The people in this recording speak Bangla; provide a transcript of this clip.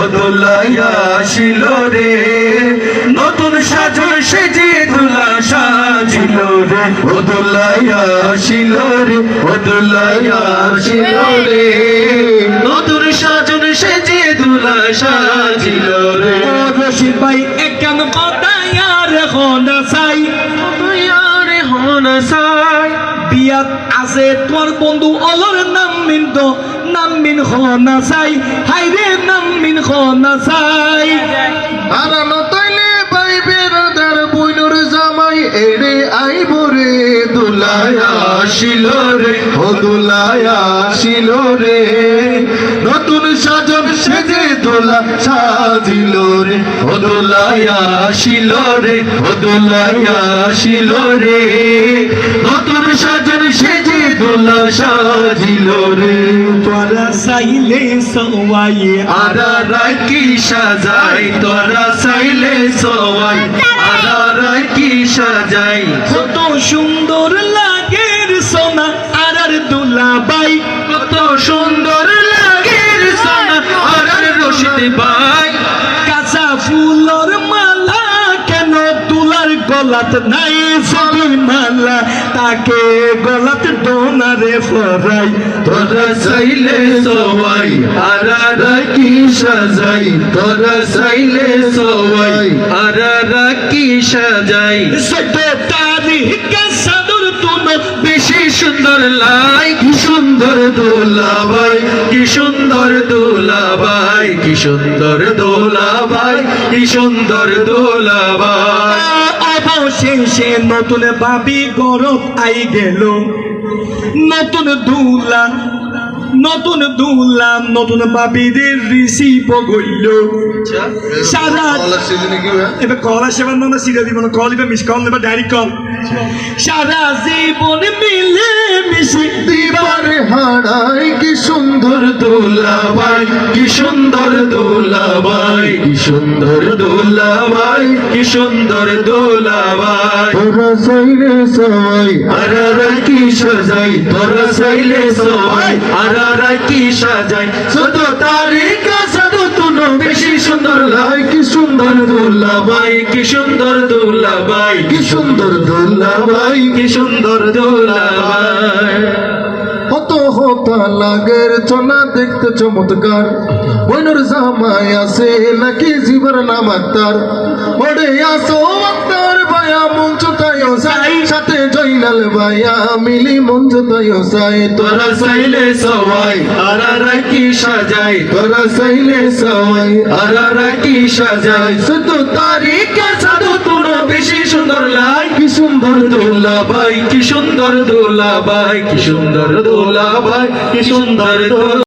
ও দোলাইয়া আসিল রে, নতুন সাজন সেজে দোলা সাজিল রে, ও দোলাইয়া আসিল রে, ও দোলাইয়া আসিল রে, নতুন সাজন সেজে দোলা সাজিল রে। ও রশিদ ভাই একখান কথায়ার হনা চাই, বিয়াত আছে তোর বন্ধু অলর নাম মিন হনা চাই, হাইরে নাম মিন হনা চাই। হারানো তাইলে ভাই বেরোদার বইনুর জামাই এড়ে আইব রে, দোলাইয়া আসিল রে, ও দোলাইয়া আসিল রে, নতুন সাজন সেজে দোলা সাজিল রে, ও দোলাইয়া আসিল রে, ও দোলাইয়া আসিল রে, নতুন সাজন সেজে দোলা সাজিল রে। তোরা চাইলে সবাই আরারা কি সাজাই, তোরা চাইলে সবাই আরারা কি সাজাই, কত সুন্দর লাগে রে সোনা আর দুলাভাই, কত সুন্দর লাগে রে সোনা আরার রশিদ ভাই। কাঁচা ফুলর মালা কেন তুলার গলাত নাই, সেই মালা তাকে গলাত ডোনারে ফরাই। তোরা চাইলে সবাই আরারা কি সাজাই, তোরা চাইলে সবাই আরারা কি সাজাই, সত্য তারিখে সাদর তুলো বেশি সুন্দর লাই, কি সুন্দর দোলাভাই, কি সুন্দর দোলাভাই, কি সুন্দর দোলাভাই, কি সুন্দর দোলাভাই। অবশেষে নতুন ভাবি গরব আই গেল, নতুন দুলা নতুন ভাবিদের রিসিভ গইল। সারা এবার কল আসবে না, সিরিয়া দিব না, কল দিবে, মিস কল নেবে, ডাইরেক্ট কল। সারা জীবন মিলে মিশে দিবার হারাই, কি সুন্দর দোলাভাই, কি সুন্দর দোলাভাই, কি সুন্দর দোলাভাই, কি সুন্দর দোলাভাই। তোরা চাইলে সবাই আরারা কি সাজাই, তোরা চাইলে সবাই আরারা কি সাজাই, শুধু তারিকা শুধু তুনো বেশি সুন্দর লাই, কি সুন্দর দোলাভাই, কি সুন্দর দোলাভাই, কি সুন্দর দোলাভাই, কি সুন্দর দোলাভাই। কত হতা লাগের চনা দেখতে চমৎকার, বইনুর জামাই আছে নাকি জীবর নাম আক্তার, ওরে আসো আক্তার ভাইয়া মঞ্চ তাইও যাই, সাথে জয়নাল ভাইয়া মিলি মঞ্চ তাইও যাই। তোরা চাইলে সবাই আরারা কি সাজাই, তোরা চাইলে সবাই আরারা কি সাজাই, শুধু তারিখে সাধু তুনো বেশি সুন্দর লাই, কি সুন্দর দোলাভাই, কি সুন্দর দোলাভাই, কি সুন্দর দোলাভাই, কি সুন্দর দোলা।